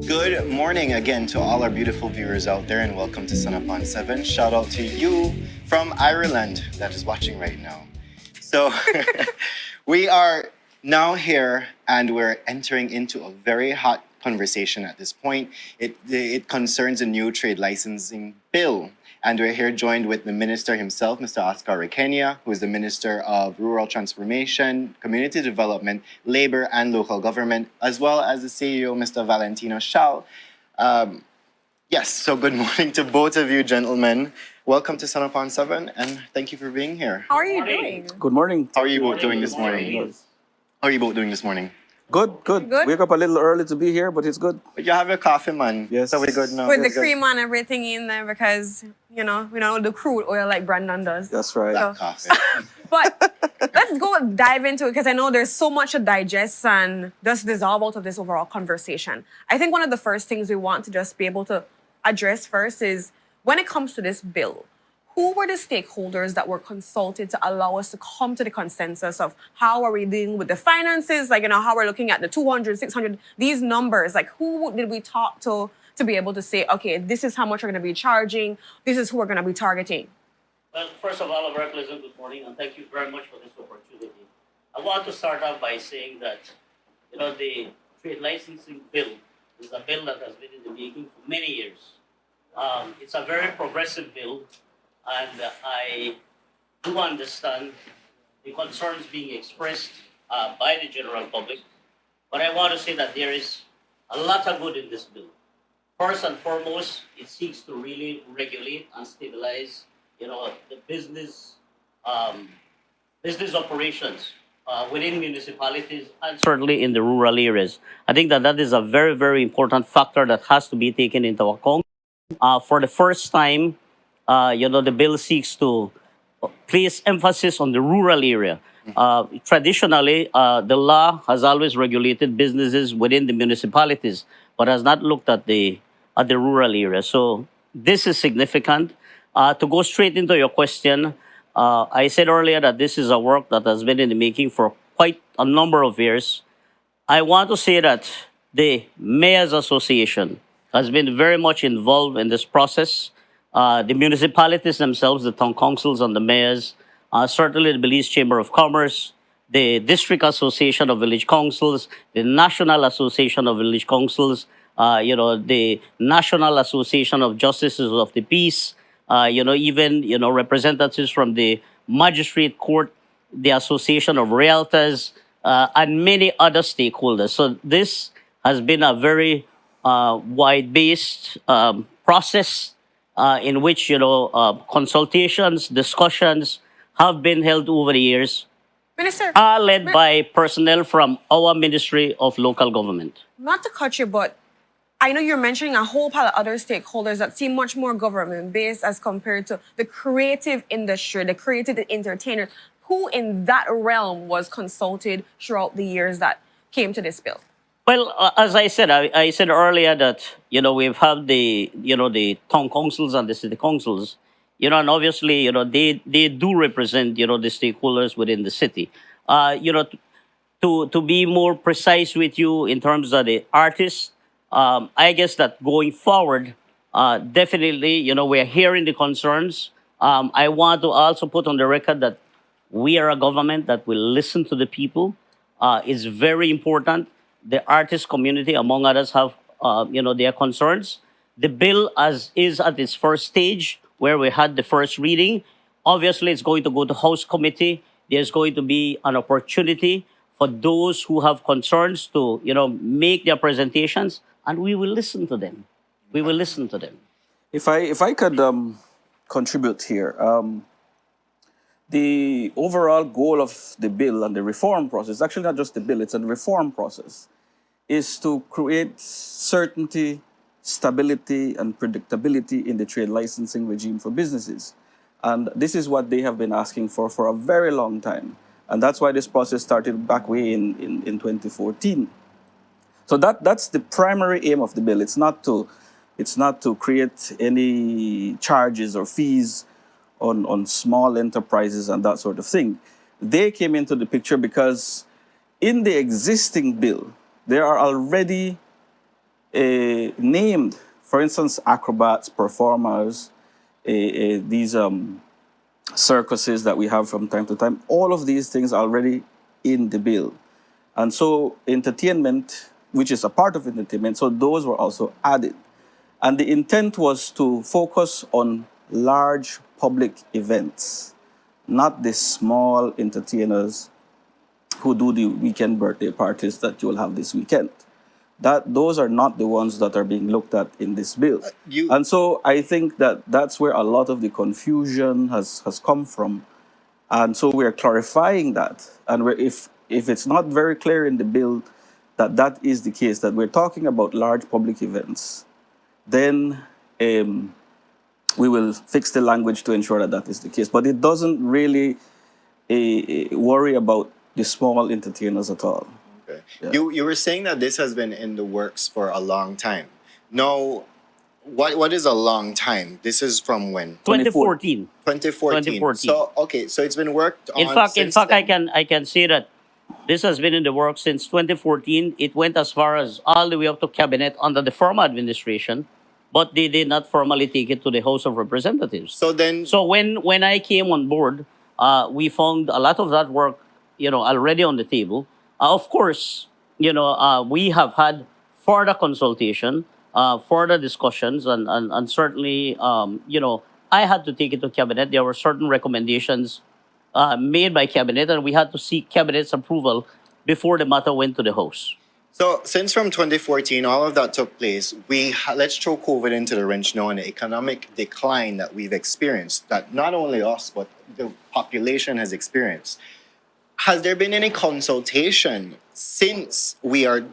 Good morning again to all our beautiful viewers out there, and welcome to Sun Upon 7. Shout out to you from Ireland that is watching right now. So, we are now here and we're entering into a very hot conversation at this point. It concerns a new trade licensing bill. And we're here joined with the minister himself, Mr. Oscar Requena, who is the Minister of Rural Transformation, Community Development, Labor and Local Government, as well as the CEO, Mr. Valentino Shal. Yes, so good morning to both of you, gentlemen. Welcome to Sun Upon 7, and thank you for being here. How are you doing? Good morning. How are you both doing this morning? How are you both doing this morning? Good. Good? Wake up a little early to be here, but it's good. But you have your coffee, man. Yes. So we're good now. With the We're good. cream and everything in there because, you know, we don't do crude oil like Brandon does. That's right. So- Coffee. But let's go dive into it because I know there's so much to digest and just dissolve out of this overall conversation. I think one of the first things we want to just be able to address first is when it comes to this bill, who were the stakeholders that were consulted to allow us to come to the consensus of how are we dealing with the finances, like, you know, how we're looking at the 200, 600, these numbers, like who did we talk to be able to say, okay, this is how much we're going to be charging, this is who we're going to be targeting? Well, first of all, a very pleasant good morning, and thank you very much for this opportunity. I want to start off by saying that, you know, the trade licensing bill is a bill that has been in the making for many years. It's a very progressive bill, and I do understand the concerns being expressed by the general public, but I want to say that there is a lot of good in this bill. First and foremost, it seeks to really regulate and stabilize, you know, the business operations within municipalities and certainly in the rural areas. I think that is a very, very important factor that has to be taken into account. For the first time, you know, the bill seeks to place emphasis on the rural area. Traditionally, the law has always regulated businesses within the municipalities, but has not looked at the rural area. So this is significant. To go straight into your question, I said earlier that this is a work that has been in the making for quite a number of years. I want to say that the Mayors Association has been very much involved in this process. The municipalities themselves, the town councils and the mayors, certainly the Belize Chamber of Commerce, the District Association of Village Councils, the National Association of Village Councils, you know, the National Association of Justices of the Peace, you know, even, you know, representatives from the Magistrate Court, the Association of Realtors, and many other stakeholders. So this has been a very wide-based process in which, you know, consultations, discussions have been held over the years, Minister, are led by personnel from our Ministry of Local Government. not to cut you, but I know you're mentioning a whole pile of other stakeholders that seem much more government-based as compared to the creative industry, the creative entertainers. Who in that realm was consulted throughout the years that came to this bill? Well, as I said, I said earlier that, you know, we've had the, you know, the town councils and the city councils, you know, and obviously, you know, they do represent, you know, the stakeholders within the city. You know, to be more precise with you in terms of the artists, I guess that going forward, definitely, you know, we're hearing the concerns. I want to also put on the record that we are a government that will listen to the people. It's very important. The artist community, among others, have, you know, their concerns. The bill is at its first stage where we had the first reading. Obviously, it's going to go to House Committee. There's going to be an opportunity for those who have concerns to, you know, make their presentations, and we will listen to them. We will listen to them. If I could contribute here, the overall goal of the bill and the reform process, actually not just the bill, it's a reform process, is to create certainty, stability, and predictability in the trade licensing regime for businesses. And this is what they have been asking for a very long time. And that's why this process started back way in 2014. So that's the primary aim of the bill. It's not to It's not to create any charges or fees on small enterprises and that sort of thing. They came into the picture because in the existing bill, there are already named, for instance, acrobats, performers, these circuses that we have from time to time. All of these things are already in the bill. And so entertainment, which is a part of entertainment, so those were also added. And the intent was to focus on large public events, not the small entertainers who do the weekend birthday parties that you will have this weekend. Those are not the ones that are being looked at in this bill. And so I think that that's where a lot of the confusion has come from. And so we're clarifying that. And if it's not very clear in the bill that that is the case, that we're talking about large public events, then we will fix the language to ensure that that is the case. But it doesn't really worry about the small entertainers at all. Okay. Yeah. You were saying that this has been in the works for a long time. Now, what is a long time? This is from when? 2014. 2014. 2014. So okay, so it's been worked on. In fact, since I then. can say that this has been in the works since 2014. It went as far as all the way up to cabinet under the former administration, but they did not formally take it to the House of Representatives. So then, So when I came on board, we found a lot of that work, already on the table. Of course, we have had further consultation, further discussions, and certainly, I had to take it to cabinet. There were certain recommendations made by cabinet, and we had to seek cabinet's approval before the matter went to the House. so since from 2014, all of that took place. Let's throw COVID into the wrench now and the economic decline that we've experienced, that not only us but the population has experienced. Has there been any consultation since we are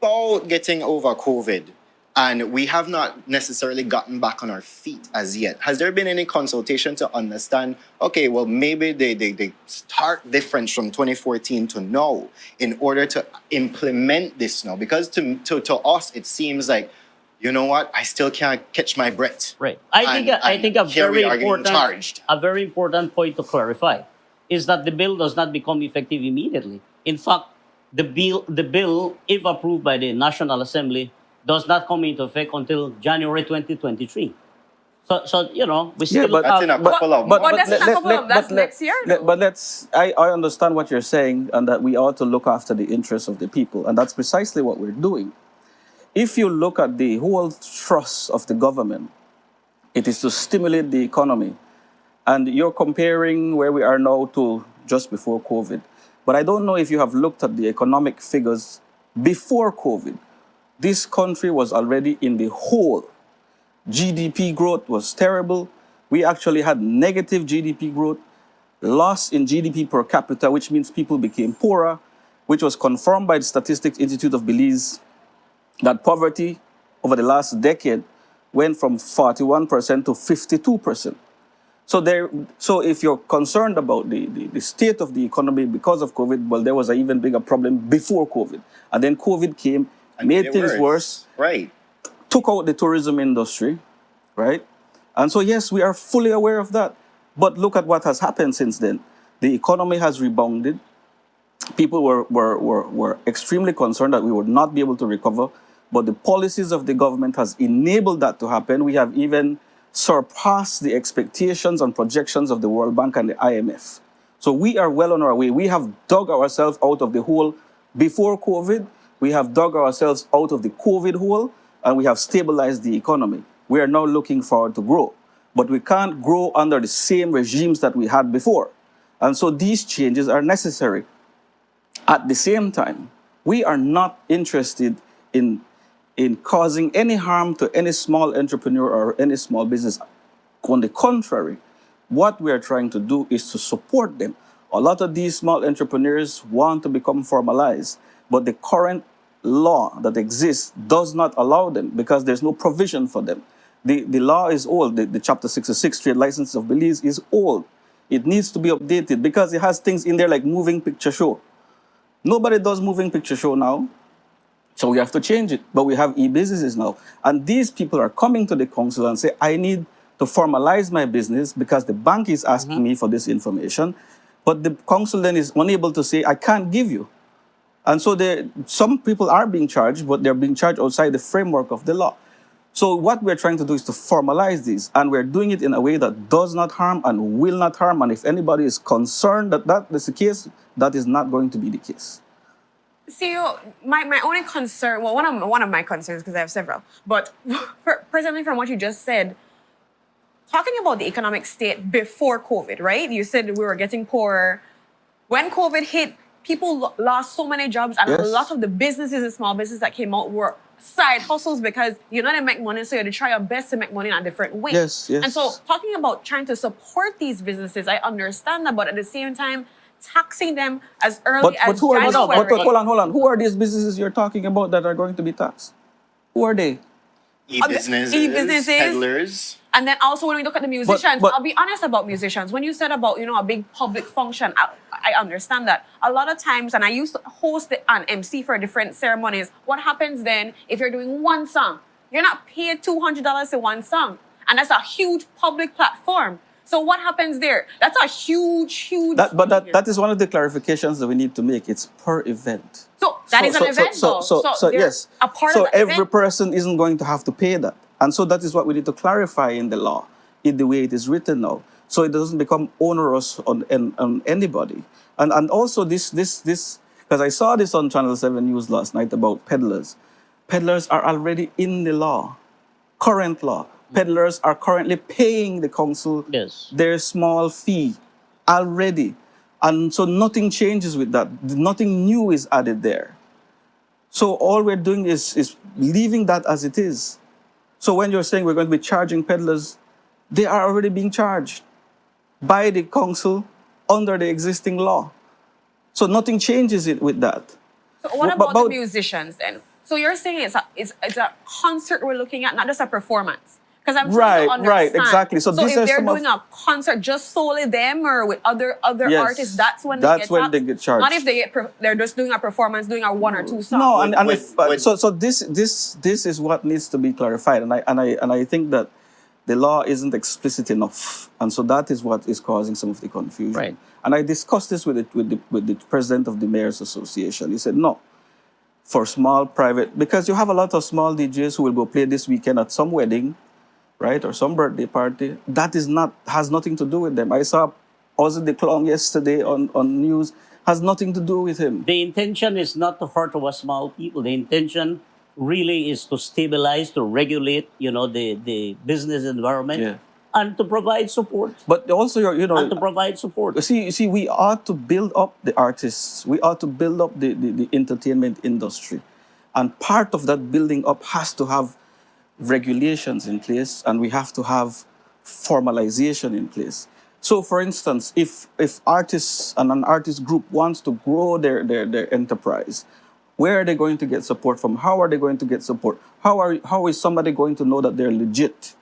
about getting over COVID and we have not necessarily gotten back on our feet as yet? Has there been any consultation to understand, okay, well, maybe they start different from 2014 to now in order to implement this now? Because to us, it seems like, you know what, I still can't catch my breath. Right. I think a here we very are getting important charged. a very important point to clarify is that the bill does not become effective immediately. In fact, the bill, if approved by the National Assembly, does not come into effect until January 2023. So we still but That's have in a couple of But months. that's not a couple of- that's next year, though. But I understand what you're saying, and that we ought to look after the interests of the people, and that's precisely what we're doing. If you look at the whole thrust of the government, it is to stimulate the economy. And you're comparing where we are now to just before COVID. But I don't know if you have looked at the economic figures before COVID. This country was already in the hole. GDP growth was terrible. We actually had negative GDP growth, loss in GDP per capita, which means people became poorer, which was confirmed by the Statistics Institute of Belize, that poverty over the last decade went from 41% to 52%. So if you're concerned about the state of the economy because of COVID, well, there was an even bigger problem before COVID. And then COVID came, made things worse, Right. took out the tourism industry, right? And so, yes, we are fully aware of that. But look at what has happened since then. The economy has rebounded. People were extremely concerned that we would not be able to recover. But the policies of the government has enabled that to happen. We have even surpassed the expectations and projections of the World Bank and the IMF. So we are well on our way. We have dug ourselves out of the hole before COVID. We have dug ourselves out of the COVID hole, and we have stabilized the economy. We are now looking forward to grow. But we can't grow under the same regimes that we had before. And so these changes are necessary. At the same time, we are not interested in causing any harm to any small entrepreneur or any small business. On the contrary, what we are trying to do is to support them. A lot of these small entrepreneurs want to become formalized, but the current law that exists does not allow them because there's no provision for them. The law is old. The Chapter 66 Trade License of Belize is old. It needs to be updated because it has things in there like moving picture show. Nobody does moving picture show now. So we have to change it. But we have e-businesses now. And these people are coming to the council and say, I need to formalize my business because the bank is asking me for this information. But the council then is unable to say, I can't give you. And so some people are being charged, but they're being charged outside the framework of the law. So what we're trying to do is to formalize this, and we're doing it in a way that does not harm and will not harm. And if anybody is concerned that that is the case, that is not going to be the case. See, my only concern, well, one of my concerns, because I have several, but presently from what you just said, talking about the economic state before COVID, right? You said we were getting poorer. When COVID hit, people lost so many jobs, and a Yes. lot of the businesses and small businesses that came out were side hustles because you're not going to make money, so you have to try your best to make money in a different way. Yes, yes. And so talking about trying to support these businesses, I understand that, but at the same time, taxing them as early But as who are these? January. Hold on. Who are these businesses you're talking about that are going to be taxed? Who are they? E-businesses, E-businesses. peddlers. And then also when we look at the musicians, but- I'll be honest about musicians. When you said about, a big public function, I understand that. A lot of times, and I used to host an MC for different ceremonies, what happens then if you're doing one song? You're not paid $200 for one song. And that's a huge public platform. So what happens there? That's a huge. That is one of the clarifications that we need to make. It's per event. So that is an event, though. So there's yes. a part So of the every event. person isn't going to have to pay that. And so that is what we need to clarify in the law, in the way it is written now. So it doesn't become onerous on anybody. And also this, because I saw this on Channel 7 News last night about peddlers. Peddlers are already in the law, current law. Peddlers are currently paying the council Yes. their small fee already. And so nothing changes with that. Nothing new is added there. So all we're doing is leaving that as it is. So when you're saying we're going to be charging peddlers, they are already being charged by the council under the existing law. So nothing changes it with that. So what But- about but- the musicians then? So you're saying it's a concert we're looking at, not just a performance? Because I'm trying to understand. Right, exactly. So these if are they're some of- doing a concert just solely them or with other Yes, artists, that's when that's when they taxed? get charged. Not if they're just doing a performance, doing a one or two songs. No, and Would- so this is what needs to be clarified, and I think that the law isn't explicit enough, and so that is what is causing some of the confusion. Right. And I discussed this with the president of the Mayors Association. He said no, for small private, because you have a lot of small DJs who will go play this weekend at some wedding, right, or some birthday party. That has nothing to do with them. I saw Ozzy the Clown yesterday on news. Has nothing to do with him. The intention is not to hurt our small people. The intention really is to stabilize, to regulate, the business environment, Yeah. and to provide support. But also, And to provide support. You see, we ought to build up the artists. We ought to build up the entertainment industry. And part of that building up has to have regulations in place, and we have to have formalization in place. So, for instance, if artists and an artist group wants to grow their enterprise, where are they going to get support from? How are they going to get support? How is somebody going to know that they're legit?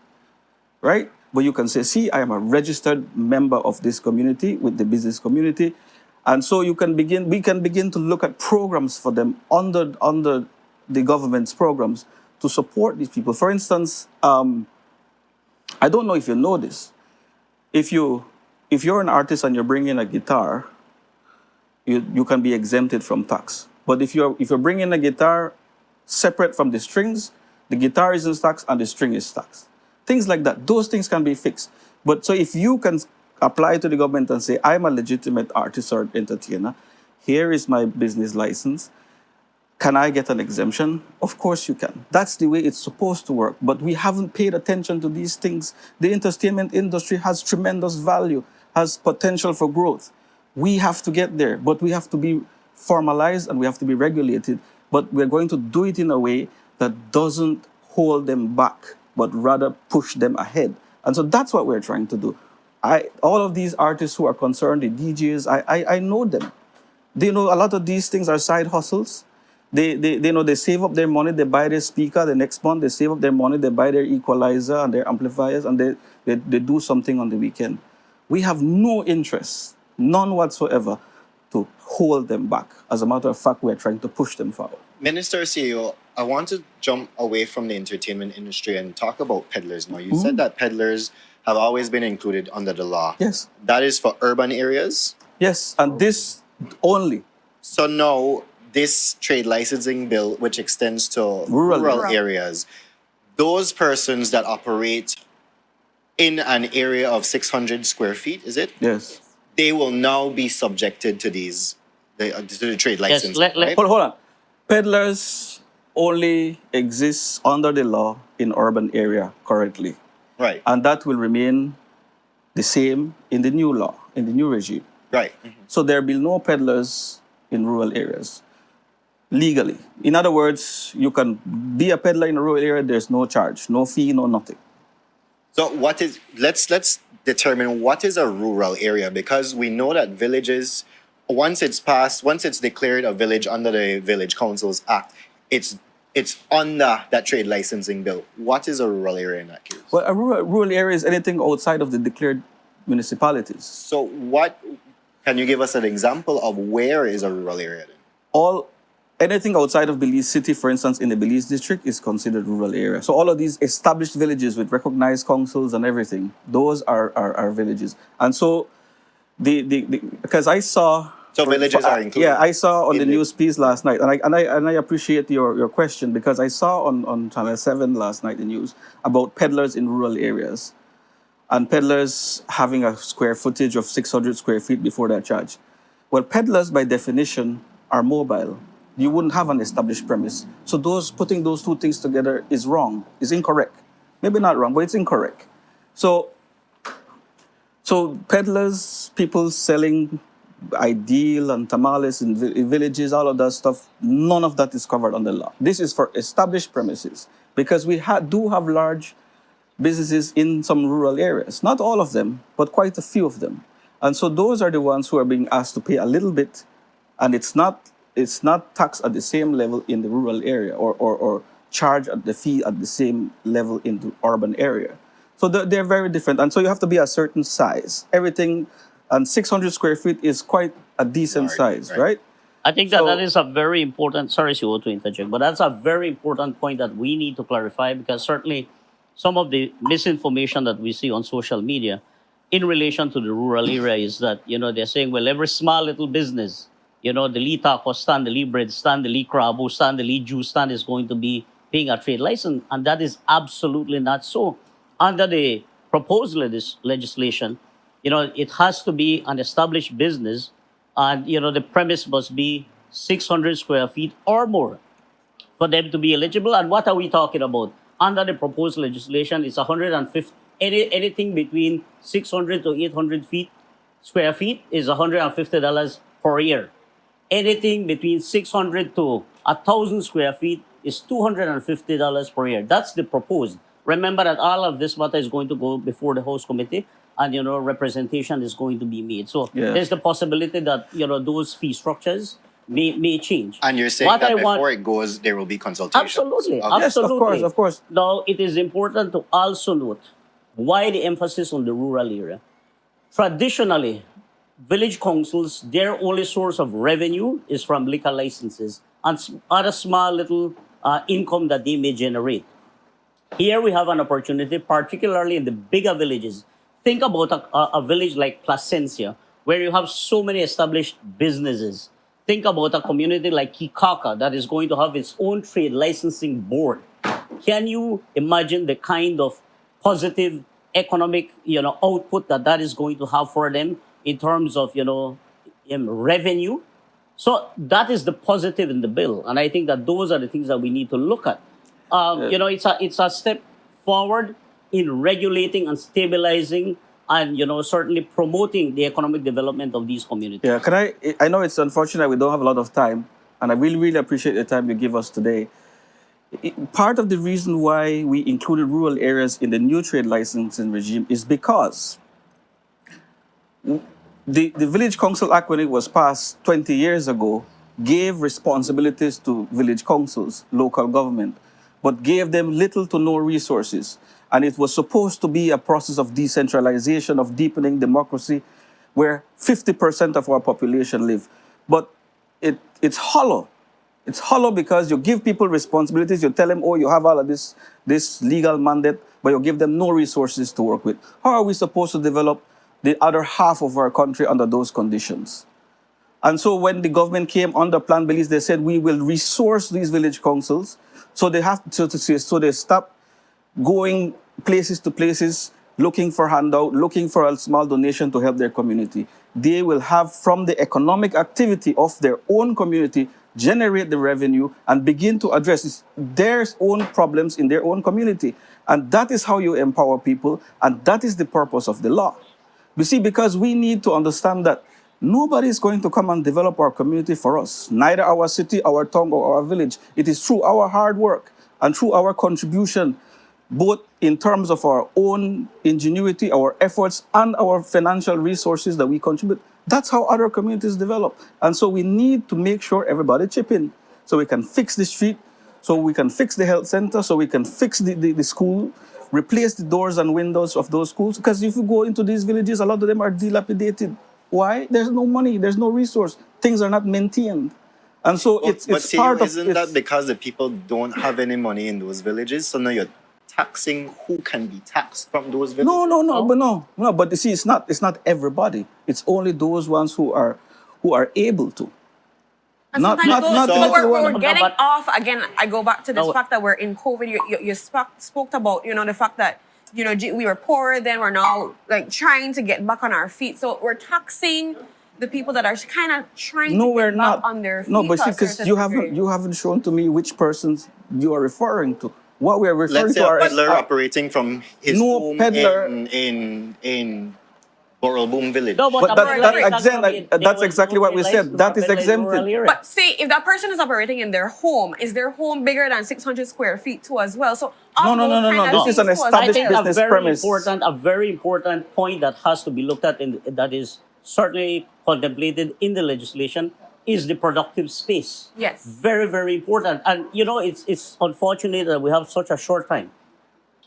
Right? But you can say, see, I am a registered member of this community with the business community. And so we can begin to look at programs for them under the government's programs to support these people. For instance, I don't know if you know this. If you're an artist and you're bringing a guitar, you can be exempted from tax. But if you're bringing a guitar separate from the strings, the guitar isn't taxed and the string is taxed. Things like that. Those things can be fixed. But so if you can apply to the government and say, I'm a legitimate artist or entertainer, here is my business license. Can I get an exemption? Of course you can. That's the way it's supposed to work. But we haven't paid attention to these things. The entertainment industry has tremendous value, has potential for growth. We have to get there, but we have to be formalized and we have to be regulated. But we're going to do it in a way that doesn't hold them back, but rather push them ahead. And so that's what we're trying to do. All of these artists who are concerned, the DJs, I know them. They know a lot of these things are side hustles. They know they save up their money, they buy their speaker, the next month they save up their money, they buy their equalizer and their amplifiers, and they do something on the weekend. We have no interest, none whatsoever, to hold them back. As a matter of fact, we're trying to push them forward. Minister CEO, I want to jump away from the entertainment industry and talk about peddlers now. You said that peddlers have always been included under the law. Yes. That is for urban areas. Yes, and this only. So now this trade licensing bill, which extends to rural areas, those persons that operate in an area of 600 square feet, is it? Yes. They will now be subjected to the trade license. Right? Hold on. Peddlers only exist under the law in urban area currently. Right. And that will remain the same in the new law, in the new regime. Right. So there will be no peddlers in rural areas legally. In other words, you can be a peddler in a rural area, there's no charge, no fee, no nothing. So let's determine what is a rural area, because we know that villages, once it's declared a village under the Village Councils Act, it's under that trade licensing bill. What is a rural area in that case? Well, a rural area is anything outside of the declared municipalities. So can you give us an example of where is a rural area then? Anything outside of Belize City, for instance, in the Belize district, is considered rural area. So all of these established villages with recognized councils and everything, those are villages. And so because I saw. So villages are included. Yeah, I saw on the news piece last night, and I appreciate your question, because I saw on Channel 7 last night the news about peddlers in rural areas, and peddlers having a square footage of 600 square feet before they're charged. Well, peddlers by definition are mobile. You wouldn't have an established premise. So putting those two things together is wrong, is incorrect. Maybe not wrong, but it's incorrect. So peddlers, people selling ideal and tamales in villages, all of that stuff, none of that is covered under law. This is for established premises, because we do have large businesses in some rural areas. Not all of them, but quite a few of them. And so those are the ones who are being asked to pay a little bit, and it's not taxed at the same level in the rural area, or charged at the fee at the same level in the urban area. So they're very different. And so you have to be a certain size. Everything, and 600 square feet is quite a decent size, right? I think that is a very important, sorry to interject, but that's a very important point that we need to clarify, because certainly some of the misinformation that we see on social media in relation to the rural area is that, they're saying, well, every small little business, the Lee taco stand, the Lee bread stand, the Lee crabo stand, the Lee juice stand is going to be paying a trade license. And that is absolutely not so. Under the proposed legislation, it has to be an established business, and, the premise must be 600 square feet or more for them to be eligible. And what are we talking about? Under the proposed legislation, it's 150, anything between 600 to 800 square feet is $150 per year. Anything between 600 to 1,000 square feet is $250 per year. That's the proposed. Remember that all of this matter is going to go before the House Committee, and, representation is going to be made. So there's the possibility that, those fee structures may change. And you're saying that before it goes, there will be consultation? Absolutely. Okay. Yes, of course. Now, it is important to also note why the emphasis on the rural area. Traditionally, village councils, their only source of revenue is from liquor licenses and other small little income that they may generate. Here we have an opportunity, particularly in the bigger villages. Think about a village like Placencia, where you have so many established businesses. Think about a community like Kikaka that is going to have its own trade licensing board. Can you imagine the kind of positive economic, output that is going to have for them in terms of, revenue? So that is the positive in the bill. And I think that those are the things that we need to look at. It's a step forward in regulating and stabilizing and, certainly promoting the economic development of these communities. Yeah, I know it's unfortunate we don't have a lot of time, and I really appreciate the time you give us today. Part of the reason why we included rural areas in the new trade licensing regime is because the Village Council Act, when it was passed 20 years ago, gave responsibilities to village councils, local government, but gave them little to no resources. And it was supposed to be a process of decentralization, of deepening democracy, where 50% of our population live. but it's hollow. It's hollow because you give people responsibilities. You tell them, oh, you have all of this legal mandate, but you give them no resources to work with. How are we supposed to develop the other half of our country under those conditions? And so when the government came under Plan Belize, they said we will resource these village councils. So they have so they stop going places to places, looking for handout, looking for a small donation to help their community. They will have, from the economic activity of their own community, generate the revenue and begin to address their own problems in their own community. And that is how you empower people, and that is the purpose of the law. You see, because we need to understand that nobody is going to come and develop our community for us, neither our city, our town, or our village. It is through our hard work and through our contribution, both in terms of our own ingenuity, our efforts, and our financial resources that we contribute. That's how other communities develop. And so we need to make sure everybody chip in so we can fix the street, so we can fix the health center, so we can fix the school, replace the doors and windows of those schools. Because if you go into these villages, a lot of them are dilapidated. Why? There's no money, there's no resource. Things are not maintained. And so it's But part of isn't that because the people don't have any money in those villages? So now you're taxing who can be taxed from those villages? No. But you see, it's not everybody. It's only those ones who are able to. And Not sometimes not those- not but everyone. we're getting But- off again. I go back to this No. fact that we're in COVID. You spoke about the fact that we were poor, then we're now like trying to get back on our feet. So we're taxing the people that are kind of trying No, to we're get back not. on their feet. No, but to a because certain you degree. haven't shown to me which persons you are referring to. What we are referring Let's say to a are peddler operating from his No home peddler- in Borrelboom village. No, But a that- peddler that is not exempt- gonna be- that's they will exactly not what be we said. licensed That to is peddle in rural exempted. areas. But see, if that person is operating in their home, is their home bigger than 600 square feet too as well? So all No. those kind of This is an things too as established well. business premise. A very important point that has to be looked at, and that is certainly contemplated in the legislation, is the productive space. Yes. Very, very important. And it's unfortunate that we have such a short time.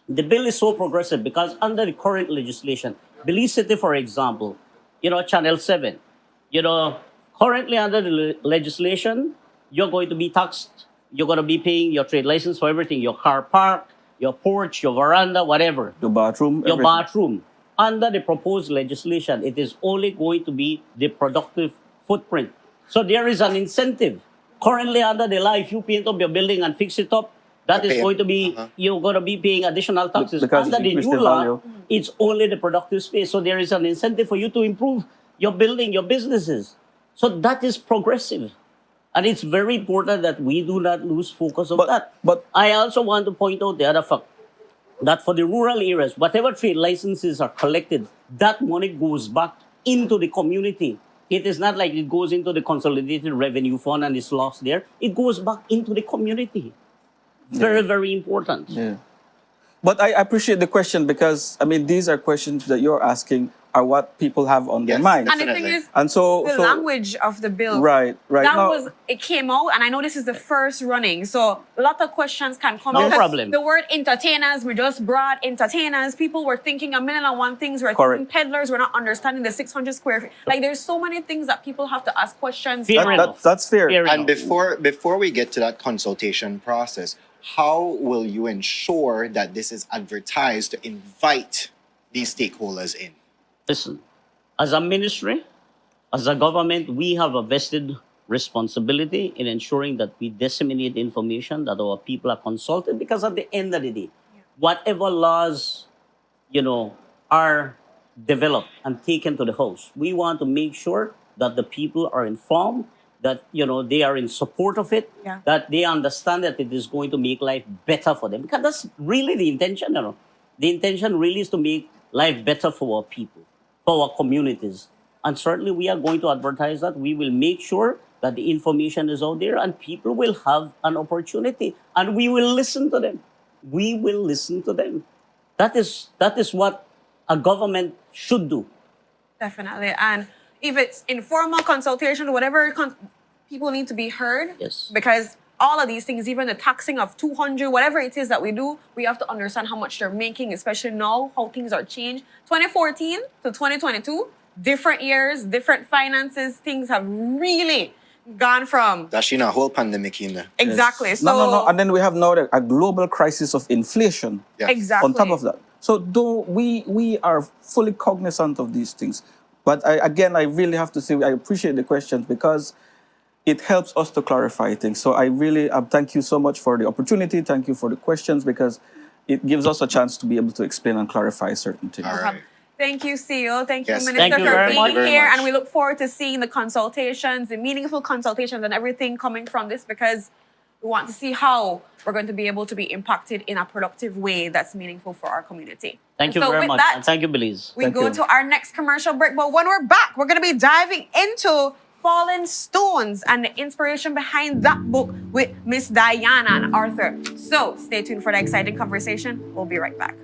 The bill is so progressive because under the current legislation, Belize City, for example, Channel 7, currently under the legislation, you're going to be taxed. You're going to be paying your trade license for everything, your car park, your porch, your veranda, whatever, the bathroom. your everything. bathroom. Under the proposed legislation, it is only going to be the productive footprint. So there is an incentive. Currently under the law, if you paint up your building and fix it up, that is Okay. going to be, you're going to be paying additional taxes. Because Under it the increased new the law, value. it's only the productive space. So there is an incentive for you to improve your building, your businesses. So that is progressive. And it's very important that we do not lose focus of that. But I also want to point out the other fact that for the rural areas, whatever trade licenses are collected, that money goes back into the community. It is not like it goes into the consolidated revenue fund and is lost there. It goes back into the community. Very, very important. yeah. But I appreciate the question because these are questions that you're asking are what people have on their Yes. mind. And the thing Definitely. is, And so the language of the bill. Right. That Now- it came out, and I know this is the first running, so a lot of questions can come. No because problem. The word entertainers, we just brought entertainers. People were thinking a million and one things. We're Correct. thinking peddlers. We're not understanding the 600 square feet. Like, there's so many things that people have to ask questions Fair about. enough. that's fair. Fair And enough. before we get to that consultation process, how will you ensure that this is advertised to invite these stakeholders in? Listen, as a ministry, as a government, we have a vested responsibility in ensuring that we disseminate information, that our people are consulted, because at the end of the day, whatever laws, are developed and taken to the House, we want to make sure that the people are informed, that, they are in support of it, Yeah. that they understand that it is going to make life better for them. Because that's really the intention, The intention really is to make life better for our people, for our communities. And certainly we are going to advertise that. We will make sure that the information is out there and people will have an opportunity and we will listen to them. We will listen to them. That is what a government should do. Definitely. And if it's informal consultation, whatever, people need to be heard. Yes. Because all of these things, even the taxing of 200, whatever it is that we do, we have to understand how much they're making, especially now, how things are changed. 2014 to 2022, different years, different finances, things have really gone from That's a whole pandemic in there. exactly. Yes. So No. And then we have now a global crisis of inflation. Yes. exactly. On top of that. So we are fully cognizant of these things. But I really have to say I appreciate the questions because it helps us to clarify things. So I really thank you so much for the opportunity. Thank you for the questions because it gives us a chance to be able to explain and clarify certain things. All right. Thank you, CEO. Thank you, Yes, Minister, thank you for very being much. Very here. much. And we look forward to seeing the consultations, the meaningful consultations, and everything coming from this because we want to see how we're going to be able to be impacted in a productive way that's meaningful for our community. Thank you And so very with much. that, And thank you, Belize. we Thank go you. to our next commercial break. But when we're back, we're going to be diving into Fallen Stones and the inspiration behind that book with Miss Diana and Arthur. So stay tuned for the exciting conversation. We'll be right back.